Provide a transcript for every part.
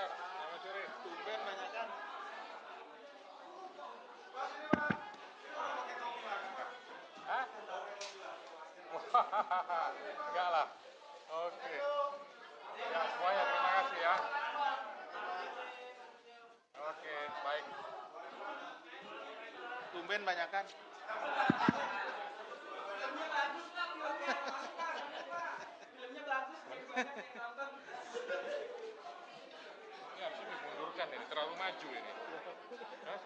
Selamat sore. Tumben banyak kan? Hah? Enggak lah. Oke. Ya semuanya terima kasih ya. Oke, baik. Tumben banyak kan? Ini harusnya dimundurkan ini, terlalu maju ini. Hah?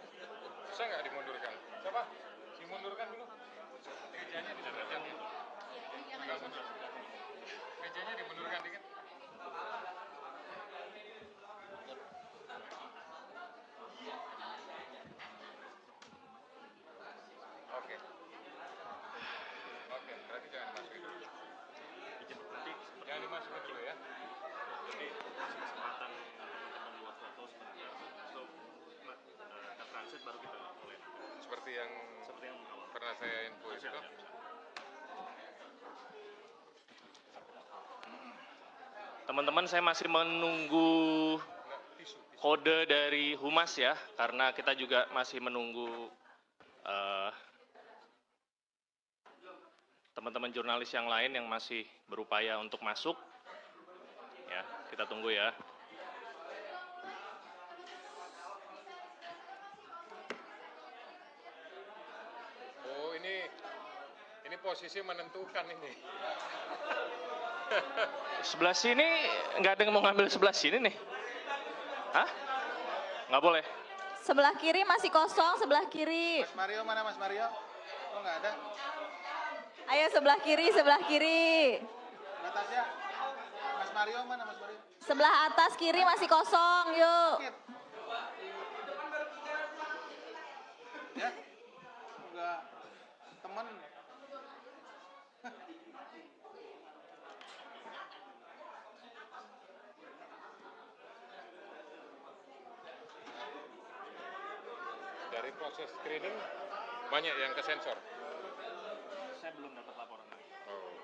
Bisa nggak dimundurkan? Coba dimundurkan dulu. Mejanya dimundurkan ya. Nggak mundur. Mejanya dimundurkan dikit. Oke. Oke, berarti jangan dimasukin dulu. Jangan dimasukin dulu ya. Jadi kesempatan teman-teman buat foto sebentar. So, ke transit baru kita mulai. Seperti yang awal. pernah saya info itu. Teman-teman, saya masih menunggu kode dari Humas ya, karena kita juga masih menunggu teman-teman jurnalis yang lain yang masih berupaya untuk masuk. Ya, kita tunggu ya. Oh, ini posisi menentukan ini. Sebelah sini nggak ada yang mau ngambil sebelah sini nih. Hah? Nggak boleh. Sebelah kiri masih kosong, sebelah kiri. Mas Mario mana Mas Mario? Oh nggak ada. Ayo sebelah kiri, sebelah kiri. Atasnya. Mas Mario mana Mas Mario? Sebelah atas kiri masih kosong, yuk. Ya? Enggak. Temen. Dari proses screening banyak yang kesensor. Saya belum dapat laporan lagi. Oh.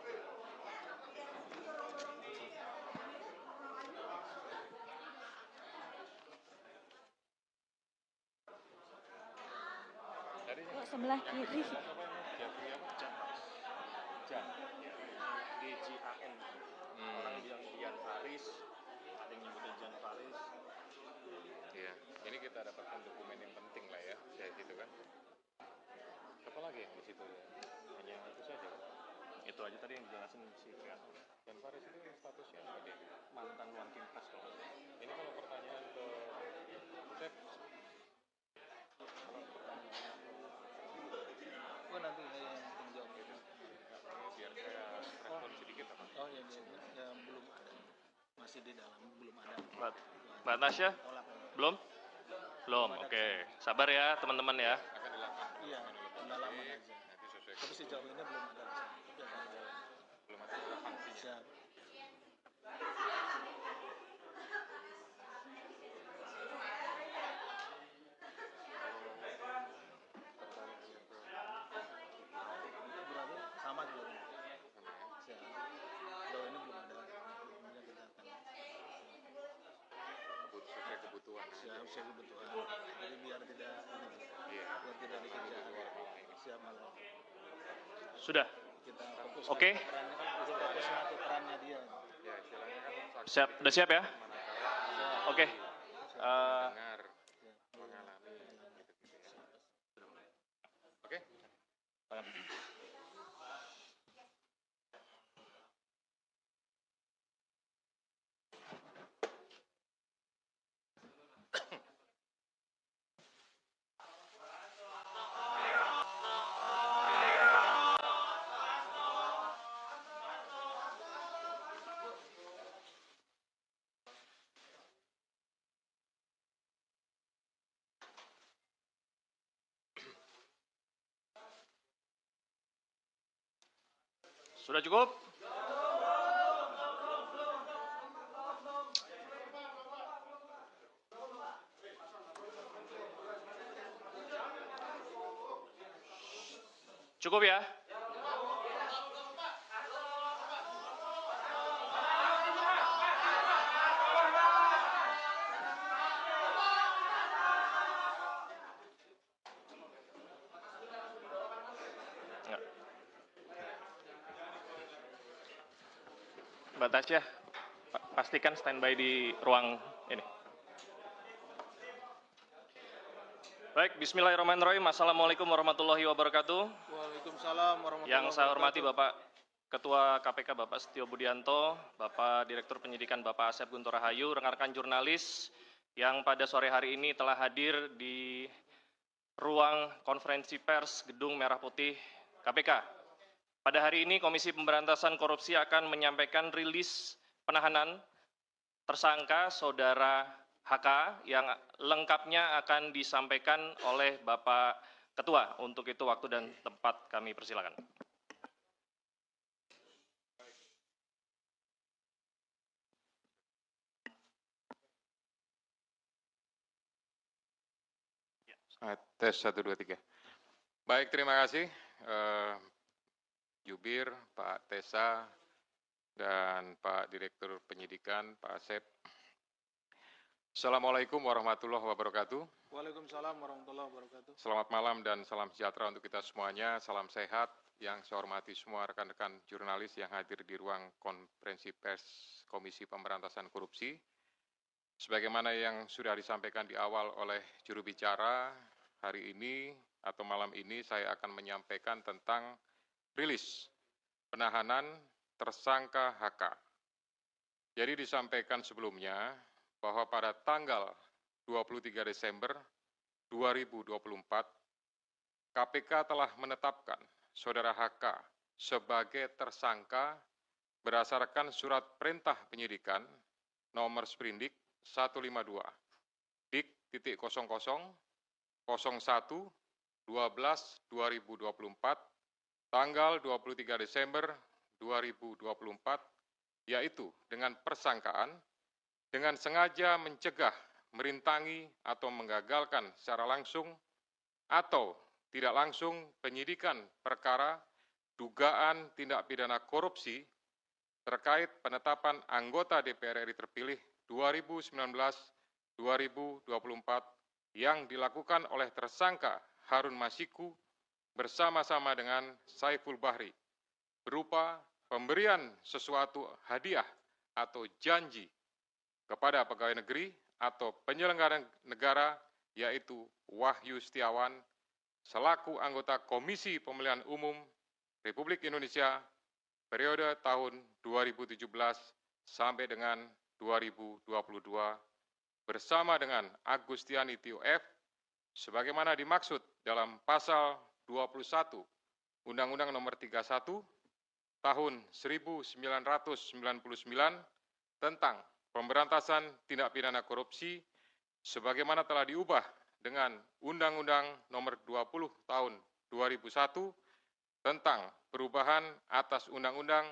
Dari Sebelah kiri. DJAN. Orang bilang Dian Faris, ada yang nyebutnya Jan Faris. Iya, ini kita dapatkan dokumen yang penting lah ya, kayak gitu kan. Apa lagi yang di situ ya? Hanya itu saja. Itu aja tadi yang dijelasin si kreator. Dan Faris itu statusnya apa dia? Mantan One King Press kalau. Ini kalau pertanyaan ke Chef, Oh nanti saya yang jawab itu. biar saya respon sedikit apa? Oh ya, ya belum ada, masih di dalam, belum ada. Mbak Tasya? Belum? Belum, oke. Sabar ya teman-teman ya. Akan dilakukan Iya, pendalaman aja. nanti sesuai. Tapi sejauh ini belum ada. Belum ada relevansinya. Siap. Berarti sama juga. Siap. Sejauh ini belum ada. Kemudian kita akan Sesuai kebutuhan. siap kebutuhan. Jadi biar tidak Iya. biar tidak dikejar. Siap malam. Sudah? Kita fokus Oke. ke perannya kan, fokusnya ke perannya dia. Ya, istilahnya kan saksi Siap, udah siap ya? manakala Oke. mendengar, mengalami gitu-gitu ya. Oke? Sudah cukup? Cukup ya? Mbak Tasya, pastikan standby di ruang ini. Baik, bismillahirrahmanirrahim. Assalamualaikum warahmatullahi wabarakatuh. Waalaikumsalam warahmatullahi Yang saya hormati wabarakatuh. Bapak Ketua KPK Bapak Setio Budianto, Bapak Direktur Penyidikan Bapak Asep Guntur Rahayu, rekan-rekan jurnalis yang pada sore hari ini telah hadir di ruang konferensi pers Gedung Merah Putih KPK. Pada hari ini Komisi Pemberantasan Korupsi akan menyampaikan rilis penahanan tersangka Saudara HK yang lengkapnya akan disampaikan oleh Bapak Ketua. Untuk itu waktu dan tempat kami persilakan. Tes 1, 2, 3. Baik, terima kasih Jubir, Pak Tesa, dan Pak Direktur Penyidikan, Pak Asep. Assalamualaikum warahmatullahi wabarakatuh. Waalaikumsalam warahmatullahi wabarakatuh. Selamat malam dan salam sejahtera untuk kita semuanya. Salam sehat. Yang saya hormati semua rekan-rekan jurnalis yang hadir di ruang konferensi pers Komisi Pemberantasan Korupsi. Sebagaimana yang sudah disampaikan di awal oleh juru bicara, hari ini atau malam ini saya akan menyampaikan tentang rilis penahanan tersangka HK. Jadi disampaikan sebelumnya bahwa pada tanggal 23 Desember 2024, KPK telah menetapkan Saudara HK sebagai tersangka berdasarkan surat perintah penyidikan nomor sprindik 152 dik.00 01/12/2024 tanggal 23 Desember 2024, yaitu dengan persangkaan dengan sengaja mencegah, merintangi atau menggagalkan secara langsung atau tidak langsung penyidikan perkara dugaan tindak pidana korupsi terkait penetapan anggota DPR RI terpilih 2019-2024 yang dilakukan oleh tersangka Harun Masiku bersama-sama dengan Saiful Bahri berupa pemberian sesuatu hadiah atau janji kepada pegawai negeri atau penyelenggara negara, yaitu Wahyu Setiawan selaku anggota Komisi Pemilihan Umum Republik Indonesia periode tahun 2017 sampai dengan 2022 bersama dengan Agustiani Tio F sebagaimana dimaksud dalam pasal 21 Undang-Undang Nomor 31 tahun 1999 tentang pemberantasan tindak pidana korupsi sebagaimana telah diubah dengan Undang-Undang Nomor 20 tahun 2001 tentang perubahan atas Undang-Undang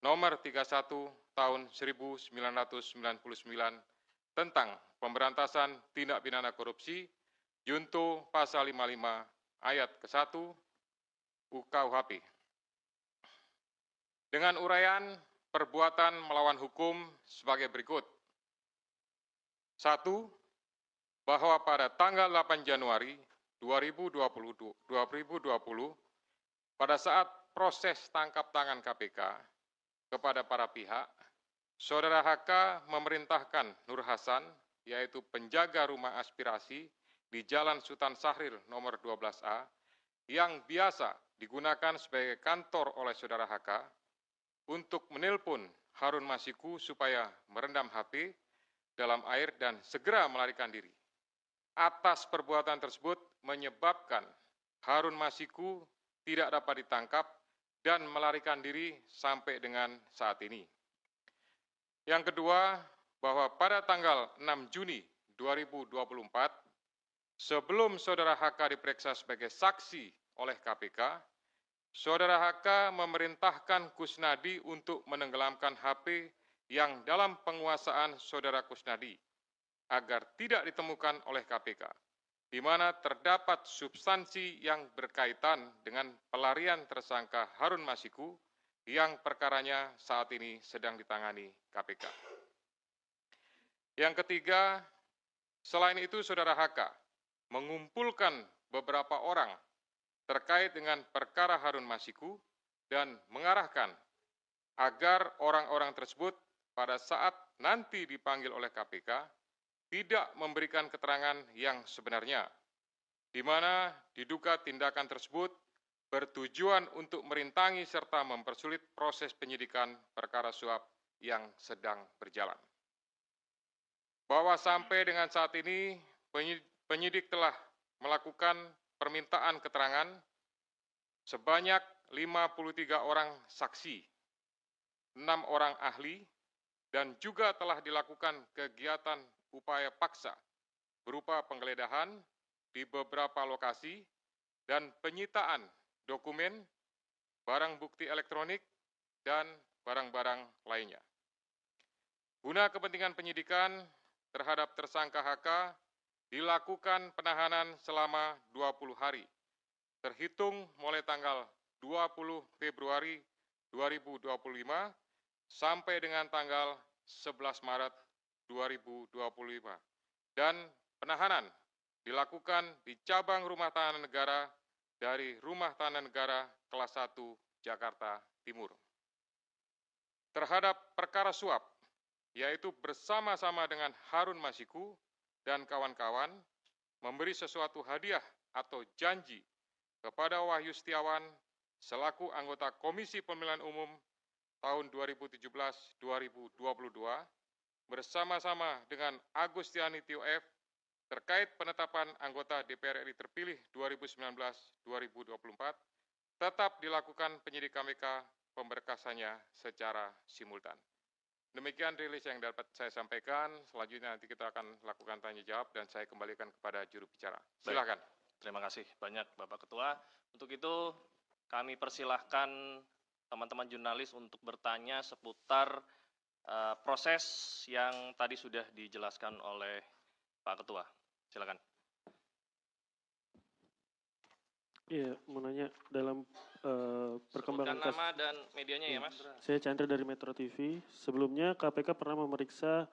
Nomor 31 tahun 1999 tentang pemberantasan tindak pidana korupsi junto pasal 55 ayat ke-1 UKUHP. Dengan uraian perbuatan melawan hukum sebagai berikut. 1. Bahwa pada tanggal 8 Januari 2020, pada saat proses tangkap tangan KPK kepada para pihak, Saudara HK memerintahkan Nur Hasan, yaitu penjaga rumah aspirasi di Jalan Sultan Syahrir nomor 12A, yang biasa digunakan sebagai kantor oleh Saudara HK, untuk menelpon Harun Masiku supaya merendam HP dalam air dan segera melarikan diri. Atas perbuatan tersebut menyebabkan Harun Masiku tidak dapat ditangkap dan melarikan diri sampai dengan saat ini. Yang kedua, bahwa pada tanggal 6 Juni 2024, sebelum Saudara HK diperiksa sebagai saksi oleh KPK, Saudara HK memerintahkan Kusnadi untuk menenggelamkan HP yang dalam penguasaan Saudara Kusnadi agar tidak ditemukan oleh KPK, di mana terdapat substansi yang berkaitan dengan pelarian tersangka Harun Masiku yang perkaranya saat ini sedang ditangani KPK. Yang ketiga, selain itu Saudara HK mengumpulkan beberapa orang terkait dengan perkara Harun Masiku dan mengarahkan agar orang-orang tersebut pada saat nanti dipanggil oleh KPK tidak memberikan keterangan yang sebenarnya, di mana diduga tindakan tersebut bertujuan untuk merintangi serta mempersulit proses penyidikan perkara suap yang sedang berjalan. Bahwa sampai dengan saat ini penyidik telah melakukan permintaan keterangan sebanyak 53 orang saksi, 6 orang ahli, dan juga telah dilakukan kegiatan upaya paksa berupa penggeledahan di beberapa lokasi dan penyitaan dokumen, barang bukti elektronik, dan barang-barang lainnya. Guna kepentingan penyidikan terhadap tersangka HK dilakukan penahanan selama 20 hari, terhitung mulai tanggal 20 Februari 2025 sampai dengan tanggal 11 Maret 2025. Dan penahanan dilakukan di cabang rumah tahanan negara dari Rumah Tahanan Negara kelas 1 Jakarta Timur. Terhadap perkara suap, yaitu bersama-sama dengan Harun Masiku dan kawan-kawan memberi sesuatu hadiah atau janji kepada Wahyu Setiawan selaku anggota Komisi Pemilihan Umum tahun 2017-2022 bersama-sama dengan Agustiani Tio F terkait penetapan anggota DPR RI terpilih 2019-2024 tetap dilakukan penyidik KPK pemberkasannya secara simultan. Demikian rilis yang dapat saya sampaikan. Selanjutnya nanti kita akan lakukan tanya jawab dan saya kembalikan kepada juru bicara. Silakan. Terima kasih banyak Bapak Ketua. Untuk itu kami persilahkan teman-teman jurnalis untuk bertanya seputar proses yang tadi sudah dijelaskan oleh Pak Ketua. Silakan. Iya, mau nanya dalam perkembangan Sebutkan nama dan medianya ya, Mas. Saya Chandra dari Metro TV. Sebelumnya KPK pernah memeriksa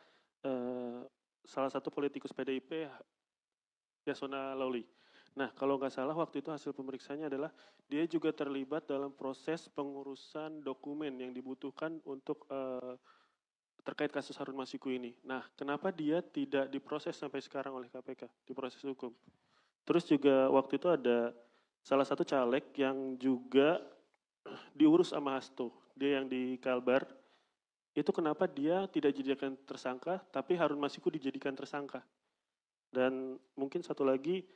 salah satu politikus PDIP, Yasona Lawli. Nah, kalau nggak salah waktu itu hasil pemeriksaannya adalah dia juga terlibat dalam proses pengurusan dokumen yang dibutuhkan untuk terkait kasus Harun Masiku ini. Nah, kenapa dia tidak diproses sampai sekarang oleh KPK, diproses hukum? Terus juga waktu itu ada salah satu caleg yang juga diurus sama Hasto, dia yang di Kalbar, itu kenapa dia tidak dijadikan tersangka, tapi Harun Masiku dijadikan tersangka? Dan mungkin satu lagi,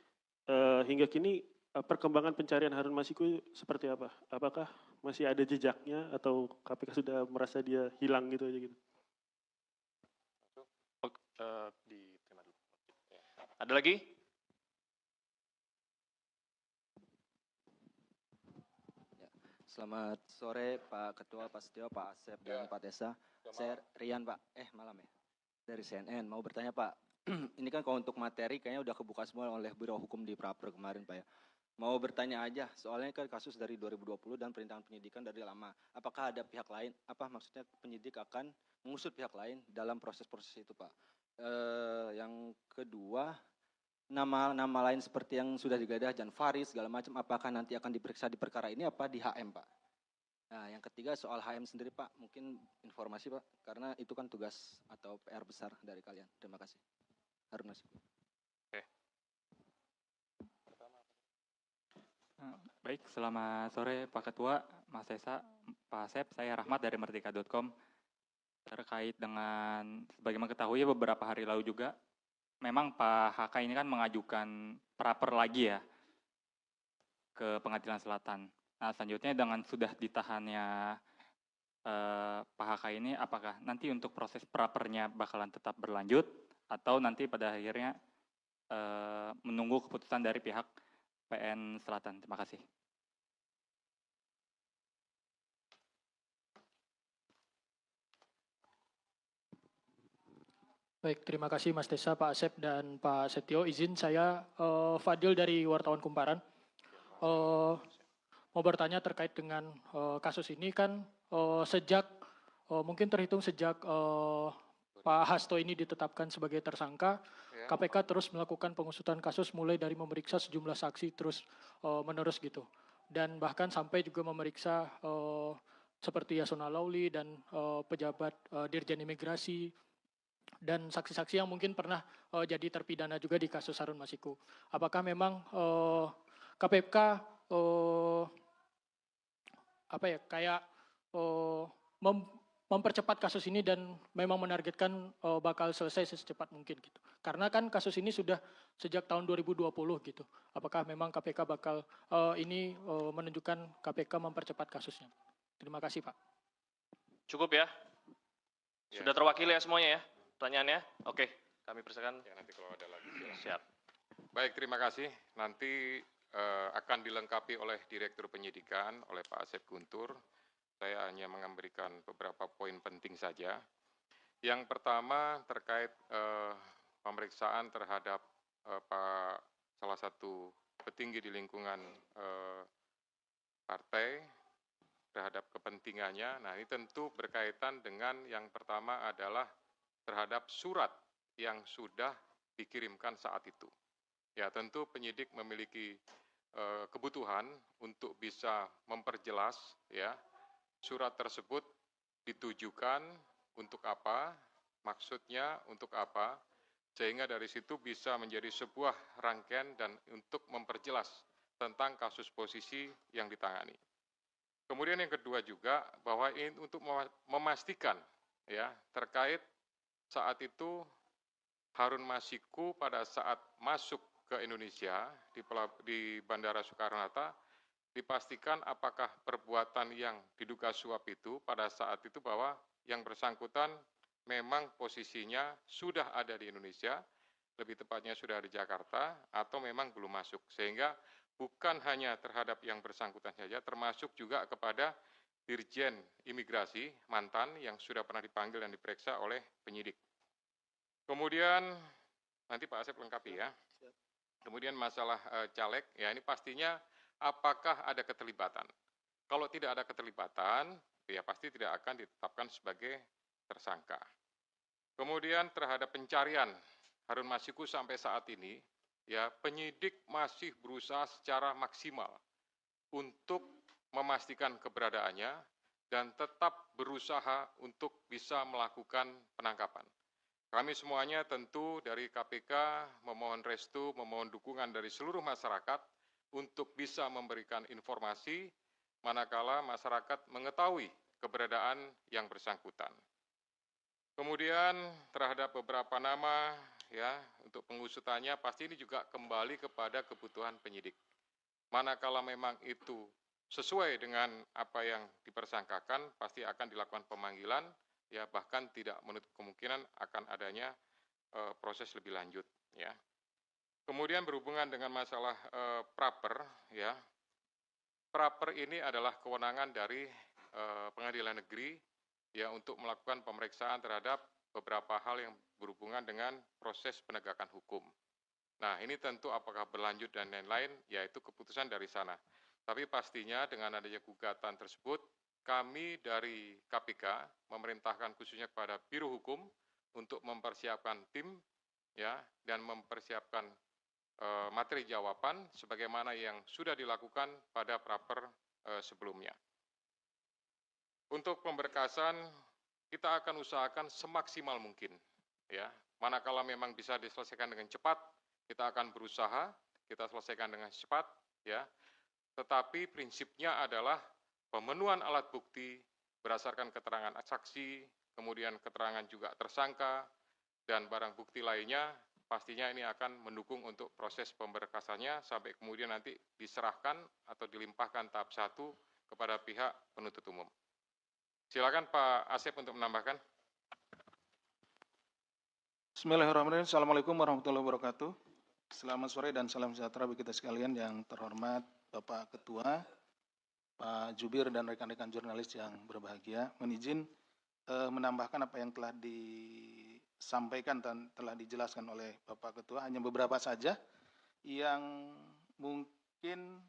hingga kini perkembangan pencarian Harun Masiku seperti apa? Apakah masih ada jejaknya atau KPK sudah merasa dia hilang gitu aja gitu? Diterima dulu. Ada lagi? Selamat sore Pak Ketua, Pak Setio, Pak Asep, dan Pak Tessa. Saya Rian Pak, malam ya, dari CNN. Mau bertanya Pak, ini kan kalau untuk materi kayaknya udah kebuka semua oleh Biro Hukum di Praper kemarin Pak ya. Mau bertanya aja, soalnya kan kasus dari 2020 dan perintangan penyidikan dari lama. Apakah ada pihak lain, maksudnya penyidik akan mengusut pihak lain dalam proses-proses itu Pak. Yang kedua, nama lain seperti yang sudah digadah, Jan Faris, segala macam, apakah nanti akan diperiksa di perkara ini apa di HM Pak? Nah yang ketiga soal HM sendiri Pak, mungkin informasi Pak, karena itu kan tugas atau PR besar dari kalian. Terima kasih. Harun Masiku. Baik, selamat sore Pak Ketua, Mas Esa, Pak Asep, saya Rahmat dari Merdeka.com. Terkait dengan, sebagaimana ketahui beberapa hari lalu juga, memang Pak HK ini kan mengajukan praper lagi ya ke Pengadilan Selatan. Nah selanjutnya dengan sudah ditahannya Pak HK ini, apakah nanti untuk proses prapernya bakalan tetap berlanjut atau nanti pada akhirnya menunggu keputusan dari pihak PN Selatan? Terima kasih. Baik, terima kasih Mas Tessa, Pak Asep, dan Pak Setio. Izin saya Fadil dari Wartawan Kumparan. Mau bertanya terkait dengan kasus ini kan sejak mungkin terhitung sejak Pak Hasto ini ditetapkan sebagai tersangka, KPK terus melakukan pengusutan kasus mulai dari memeriksa sejumlah saksi terus menerus gitu. Dan bahkan sampai juga memeriksa seperti Yasona Lauli dan pejabat Dirjen Imigrasi dan saksi-saksi yang mungkin pernah jadi terpidana juga di kasus Harun Masiku. Apakah memang KPK mempercepat kasus ini dan memang menargetkan bakal selesai secepat mungkin gitu. Karena kan kasus ini sudah sejak tahun 2020 gitu. Apakah memang KPK bakal ini menunjukkan KPK mempercepat kasusnya? Terima kasih Pak. Cukup ya? Sudah terwakili ya semuanya ya? Pertanyaannya? Oke, kami persilakan. Ya, nanti kalau ada lagi. Siap. Baik, terima kasih. Nanti akan dilengkapi oleh Direktur Penyidikan, oleh Pak Asep Guntur. Saya hanya memberikan beberapa poin penting saja. Yang pertama terkait pemeriksaan terhadap salah satu petinggi di lingkungan partai terhadap kepentingannya. Nah, ini tentu berkaitan dengan yang pertama adalah terhadap surat yang sudah dikirimkan saat itu. Ya, tentu penyidik memiliki kebutuhan untuk bisa memperjelas ya surat tersebut ditujukan untuk apa, maksudnya untuk apa, sehingga dari situ bisa menjadi sebuah rangkaian dan untuk memperjelas tentang kasus posisi yang ditangani. Kemudian yang kedua juga bahwa ini untuk memastikan ya terkait saat itu Harun Masiku pada saat masuk ke Indonesia di Bandara Soekarno-Hatta dipastikan apakah perbuatan yang diduga suap itu pada saat itu bahwa yang bersangkutan memang posisinya sudah ada di Indonesia, lebih tepatnya sudah di Jakarta atau memang belum masuk. Sehingga bukan hanya terhadap yang bersangkutan saja, termasuk juga kepada Dirjen Imigrasi mantan yang sudah pernah dipanggil dan diperiksa oleh penyidik. Kemudian nanti Pak Asep lengkapi ya. Kemudian masalah caleg, ya ini pastinya apakah ada keterlibatan. Kalau tidak ada keterlibatan, ya pasti tidak akan ditetapkan sebagai tersangka. Kemudian terhadap pencarian Harun Masiku sampai saat ini, ya penyidik masih berusaha secara maksimal untuk memastikan keberadaannya dan tetap berusaha untuk bisa melakukan penangkapan. Kami semuanya tentu dari KPK memohon restu, memohon dukungan dari seluruh masyarakat untuk bisa memberikan informasi manakala masyarakat mengetahui keberadaan yang bersangkutan. Kemudian terhadap beberapa nama ya untuk pengusutannya pasti ini juga kembali kepada kebutuhan penyidik. Manakala memang itu sesuai dengan apa yang dipersangkakan pasti akan dilakukan pemanggilan ya bahkan tidak menutup kemungkinan akan adanya proses lebih lanjut ya. Kemudian berhubungan dengan masalah praper ya. Praper ini adalah kewenangan dari pengadilan negeri ya untuk melakukan pemeriksaan terhadap beberapa hal yang berhubungan dengan proses penegakan hukum. Nah, ini tentu apakah berlanjut dan lain-lain, yaitu keputusan dari sana. Tapi pastinya dengan adanya gugatan tersebut, kami dari KPK memerintahkan khususnya kepada Biro Hukum untuk mempersiapkan tim ya dan mempersiapkan materi jawaban sebagaimana yang sudah dilakukan pada praper sebelumnya. Untuk pemberkasan kita akan usahakan semaksimal mungkin ya. Manakala memang bisa diselesaikan dengan cepat, kita akan berusaha kita selesaikan dengan cepat ya. Tetapi prinsipnya adalah pemenuhan alat bukti berdasarkan keterangan saksi, kemudian keterangan juga tersangka dan barang bukti lainnya pastinya ini akan mendukung untuk proses pemberkasannya sampai kemudian nanti diserahkan atau dilimpahkan tahap 1 kepada pihak penuntut umum. Silakan Pak Asep untuk menambahkan. Bismillahirrahmanirrahim. Assalamualaikum warahmatullahi wabarakatuh. Selamat sore dan salam sejahtera bagi kita sekalian yang terhormat Bapak Ketua, Pak Jubir dan rekan-rekan jurnalis yang berbahagia. Izin menambahkan apa yang telah disampaikan dan telah dijelaskan oleh Bapak Ketua, hanya beberapa saja yang mungkin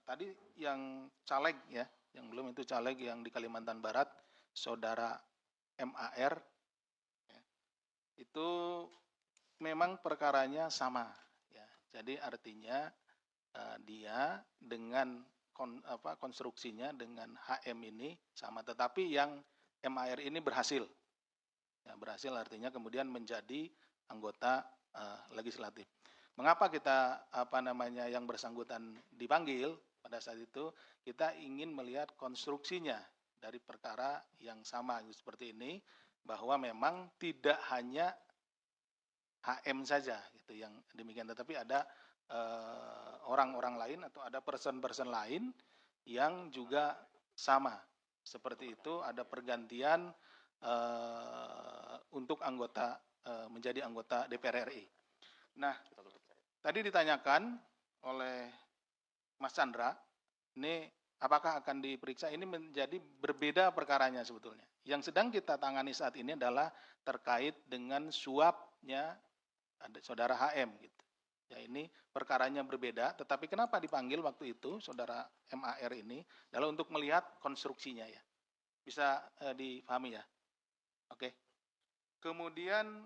tadi yang caleg ya, yang belum itu caleg yang di Kalimantan Barat, Saudara MAR, ya, itu memang perkaranya sama, ya. Jadi artinya dia dengan konstruksinya dengan HM ini sama, tetapi yang MAR ini berhasil. Ya, berhasil artinya kemudian menjadi anggota legislatif. Mengapa kita yang bersangkutan dipanggil pada saat itu? Kita ingin melihat konstruksinya dari perkara yang sama seperti ini, bahwa memang tidak hanya HM saja gitu yang demikian, tetapi ada orang-orang lain atau ada person-person lain yang juga sama seperti itu, ada pergantian untuk anggota menjadi anggota DPR RI. Nah, tadi ditanyakan oleh Mas Chandra, ini apakah akan diperiksa? Ini menjadi berbeda perkaranya sebetulnya. Yang sedang kita tangani saat ini adalah terkait dengan suapnya saudara HM gitu. Ya, ini perkaranya berbeda, tetapi kenapa dipanggil waktu itu saudara MAR ini adalah untuk melihat konstruksinya ya. Bisa dipahami ya. Oke. Kemudian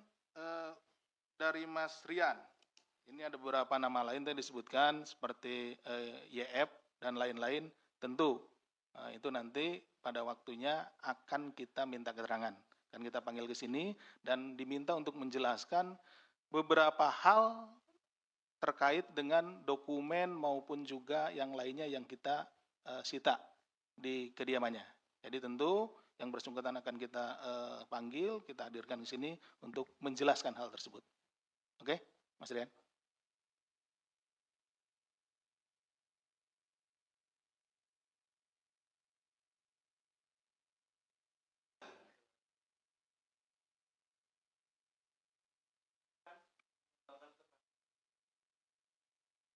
dari Mas Rian, ini ada beberapa nama lain yang disebutkan seperti YF dan lain-lain. Tentu itu nanti pada waktunya akan kita minta keterangan. Kan kita panggil ke sini dan diminta untuk menjelaskan beberapa hal terkait dengan dokumen maupun juga yang lainnya yang kita sita di kediamannya. Jadi tentu yang bersangkutan akan kita panggil, kita hadirkan di sini untuk menjelaskan hal tersebut. Oke, Mas Rian?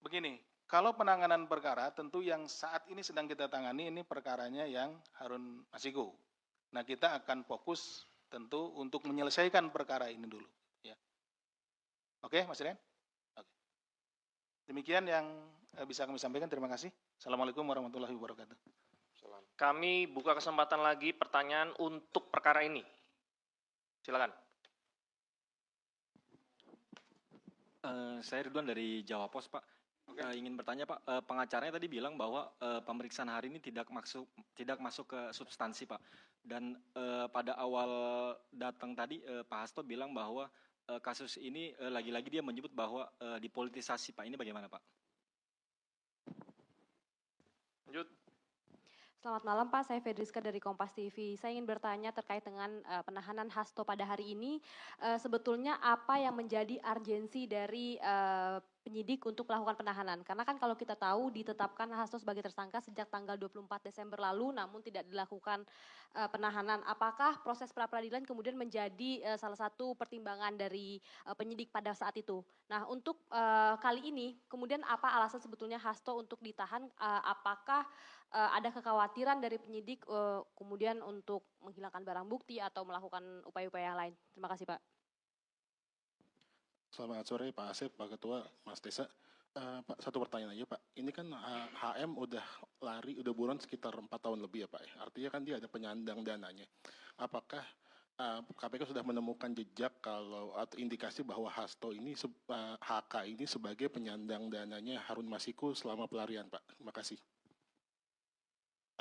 Begini, kalau penanganan perkara tentu yang saat ini sedang kita tangani ini perkaranya yang Harun Masiku. Nah, kita akan fokus tentu untuk menyelesaikan perkara ini dulu. Ya. Oke, Mas Rian? Oke. Demikian yang bisa kami sampaikan. Terima kasih. Assalamualaikum warahmatullahi wabarakatuh. Kami buka kesempatan lagi pertanyaan untuk perkara ini. Silakan. Saya Ridwan dari Jawa Pos, Pak. Ingin bertanya, Pak, pengacaranya tadi bilang bahwa pemeriksaan hari ini tidak masuk ke substansi, Pak. Dan pada awal datang tadi Pak Hasto bilang bahwa kasus ini lagi-lagi dia menyebut bahwa dipolitisasi, Pak. Ini bagaimana, Pak? Lanjut. Selamat malam Pak, saya Fedriska dari Kompas TV. Saya ingin bertanya terkait dengan penahanan Hasto pada hari ini. Sebetulnya apa yang menjadi urgensi dari penyidik untuk melakukan penahanan? Karena kan kalau kita tahu ditetapkan Hasto sebagai tersangka sejak tanggal 24 Desember lalu, namun tidak dilakukan penahanan. Apakah proses pra-peradilan kemudian menjadi salah satu pertimbangan dari penyidik pada saat itu? Nah, untuk kali ini, kemudian apa alasan sebetulnya Hasto untuk ditahan? Apakah ada kekhawatiran dari penyidik kemudian untuk menghilangkan barang bukti atau melakukan upaya-upaya yang lain? Terima kasih, Pak. Selamat sore Pak Asep, Pak Ketua, Mas Desa. Pak, satu pertanyaan aja Pak. Ini kan HM udah udah buron sekitar 4 tahun lebih ya Pak. Artinya kan dia ada penyandang dananya. Apakah KPK sudah menemukan jejak atau indikasi bahwa Hasto ini, HK ini sebagai penyandang dananya Harun Masiku selama pelarian Pak? Terima kasih.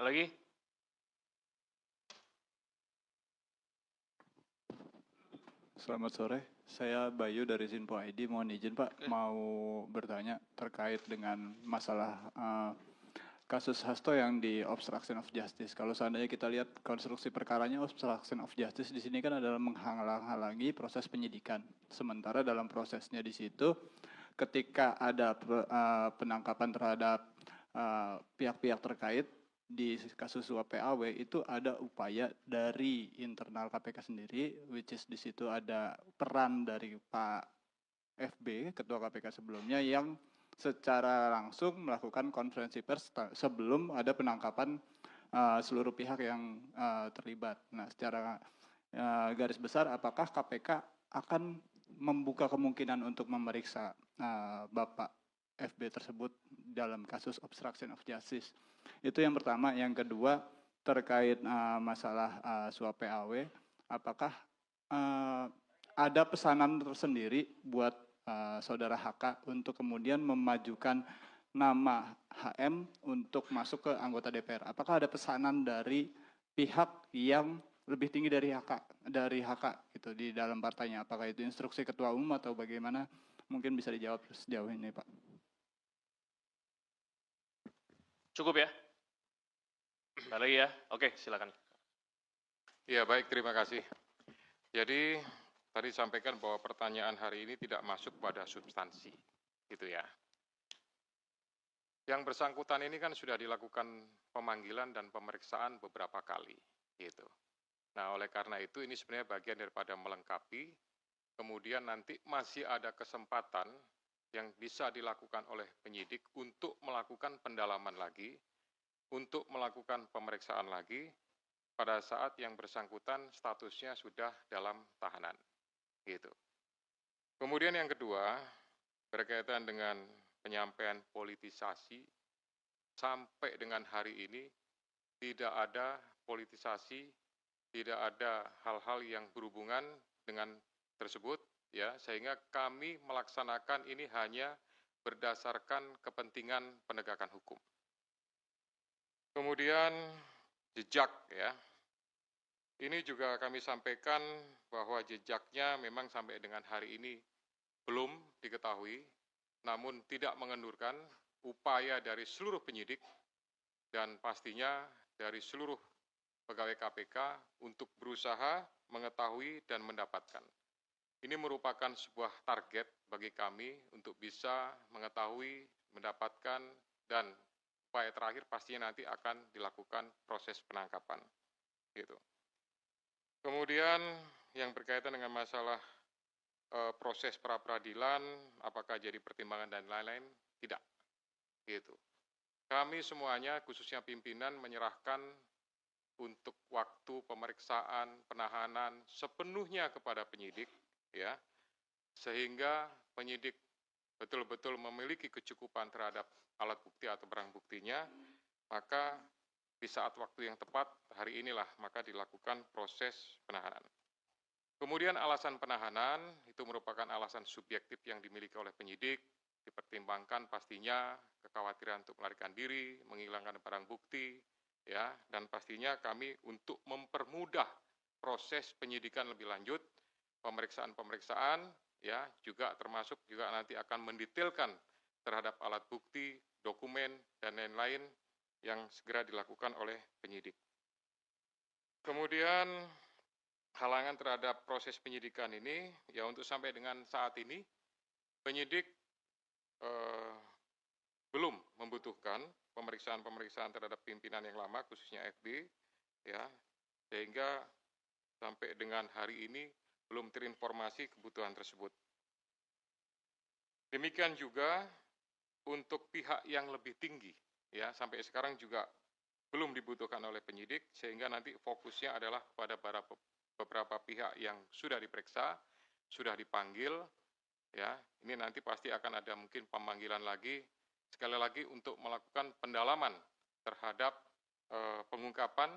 Lagi? Selamat sore, saya Bayu dari Sinpo ID. Mohon izin Pak, mau bertanya terkait dengan masalah kasus Hasto yang di obstruction of justice. Kalau seandainya kita lihat konstruksi perkaranya obstruction of justice di sini kan adalah menghalang-halangi proses penyidikan. Sementara dalam prosesnya di situ, ketika ada penangkapan terhadap pihak-pihak terkait, di kasus suap PAW itu ada upaya dari internal KPK sendiri, which is di situ ada peran dari Pak FB, Ketua KPK sebelumnya, yang secara langsung melakukan konferensi pers sebelum ada penangkapan seluruh pihak yang terlibat. Nah, secara garis besar, apakah KPK akan membuka kemungkinan untuk memeriksa Bapak FB tersebut dalam kasus obstruction of justice? Itu yang pertama. Yang kedua, terkait masalah suap PAW, apakah ada pesanan tersendiri buat saudara HK untuk kemudian memajukan nama HM untuk masuk ke anggota DPR. Apakah ada pesanan dari pihak yang lebih tinggi dari HK gitu di dalam partainya? Apakah itu instruksi ketua umum atau bagaimana? Mungkin bisa dijawab sejauh ini, Pak. Cukup ya? Balik ya? Oke, silakan. Ya, baik, terima kasih. Jadi, tadi sampaikan bahwa pertanyaan hari ini tidak masuk pada substansi, gitu ya. Yang bersangkutan ini kan sudah dilakukan pemanggilan dan pemeriksaan beberapa kali, gitu. Nah, oleh karena itu ini sebenarnya bagian daripada melengkapi, kemudian nanti masih ada kesempatan yang bisa dilakukan oleh penyidik untuk melakukan pendalaman lagi, untuk melakukan pemeriksaan lagi, pada saat yang bersangkutan statusnya sudah dalam tahanan. Gitu. Kemudian yang kedua, berkaitan dengan penyampaian politisasi, sampai dengan hari ini tidak ada politisasi, tidak ada hal-hal yang berhubungan dengan tersebut, ya, sehingga kami melaksanakan ini hanya berdasarkan kepentingan penegakan hukum. Kemudian jejak, ya. Ini juga kami sampaikan bahwa jejaknya memang sampai dengan hari ini belum diketahui, namun tidak mengendurkan upaya dari seluruh penyidik dan pastinya dari seluruh pegawai KPK untuk berusaha mengetahui dan mendapatkan. Ini merupakan sebuah target bagi kami untuk bisa mengetahui, mendapatkan, dan upaya terakhir pastinya nanti akan dilakukan proses penangkapan. Gitu. Kemudian yang berkaitan dengan masalah proses pra-peradilan, apakah jadi pertimbangan dan lain-lain, tidak. Gitu. Kami semuanya, khususnya pimpinan, menyerahkan untuk waktu pemeriksaan, penahanan sepenuhnya kepada penyidik, ya, sehingga penyidik betul-betul memiliki kecukupan terhadap alat bukti atau barang buktinya, maka di saat waktu yang tepat, hari inilah maka dilakukan proses penahanan. Kemudian alasan penahanan itu merupakan alasan subjektif yang dimiliki oleh penyidik, dipertimbangkan pastinya kekhawatiran untuk melarikan diri, menghilangkan barang bukti, ya, dan pastinya kami untuk mempermudah proses penyidikan lebih lanjut, pemeriksaan-pemeriksaan, ya, juga termasuk juga nanti akan mendetailkan terhadap alat bukti, dokumen, dan lain-lain yang segera dilakukan oleh penyidik. Kemudian halangan terhadap proses penyidikan ini, ya untuk sampai dengan saat ini, penyidik belum membutuhkan pemeriksaan-pemeriksaan terhadap pimpinan yang lama, khususnya FB, ya, sehingga sampai dengan hari ini belum terinformasi kebutuhan tersebut. Demikian juga untuk pihak yang lebih tinggi, ya, sampai sekarang juga belum dibutuhkan oleh penyidik, sehingga nanti fokusnya adalah pada beberapa pihak yang sudah diperiksa, sudah dipanggil, ya, ini nanti pasti akan ada mungkin pemanggilan lagi, sekali lagi untuk melakukan pendalaman terhadap pengungkapan,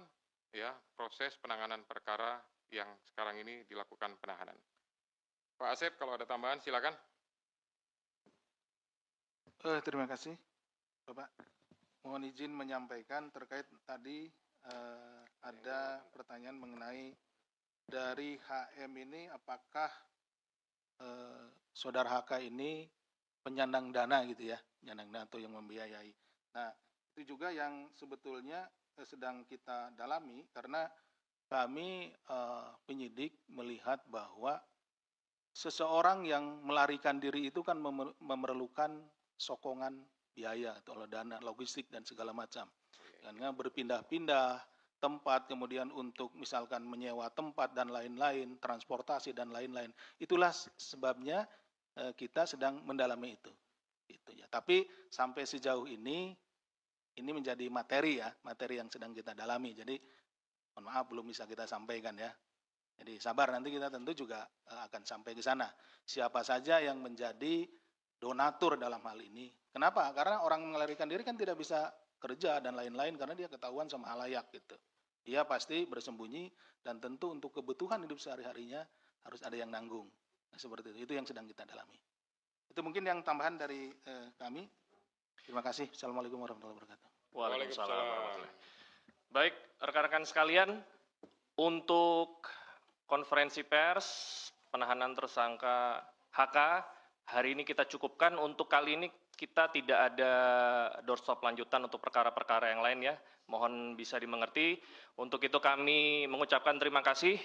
ya, proses penanganan perkara yang sekarang ini dilakukan penahanan. Pak Asep, kalau ada tambahan silakan. Terima kasih, Bapak. Mohon izin menyampaikan terkait tadi ada pertanyaan mengenai dari HM ini apakah saudara HK ini penyandang dana gitu ya, penyandang dana atau yang membiayai. Nah, itu juga yang sebetulnya sedang kita dalami karena kami penyidik melihat bahwa seseorang yang melarikan diri itu kan memerlukan sokongan biaya atau dana logistik dan segala macam. Karena berpindah-pindah tempat, kemudian untuk misalkan menyewa tempat dan lain-lain, transportasi dan lain-lain. Itulah sebabnya kita sedang mendalami itu. Gitu ya. Tapi sampai sejauh ini menjadi materi ya, materi yang sedang kita dalami. Jadi mohon maaf belum bisa kita sampaikan ya. Jadi sabar, nanti kita tentu juga akan sampai ke sana. Siapa saja yang menjadi donatur dalam hal ini. Kenapa? Karena orang melarikan diri kan tidak bisa kerja dan lain-lain karena dia ketahuan sama halayak gitu. Dia pasti bersembunyi dan tentu untuk kebutuhan hidup sehari-harinya harus ada yang nanggung. Nah, seperti itu yang sedang kita dalami. Itu mungkin yang tambahan dari kami. Terima kasih. Assalamualaikum warahmatullahi wabarakatuh. Waalaikumsalam warahmatullahi wabarakatuh. Baik, rekan-rekan sekalian, untuk konferensi pers penahanan tersangka HK hari ini kita cukupkan. Untuk kali ini kita tidak ada doorstop lanjutan untuk perkara-perkara yang lain ya. Mohon bisa dimengerti. Untuk itu kami mengucapkan terima kasih.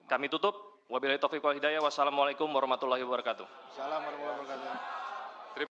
Kami tutup. Wabillahi taufiq wal hidayah. Wassalamualaikum warahmatullahi wabarakatuh. Assalamualaikum warahmatullahi wabarakatuh.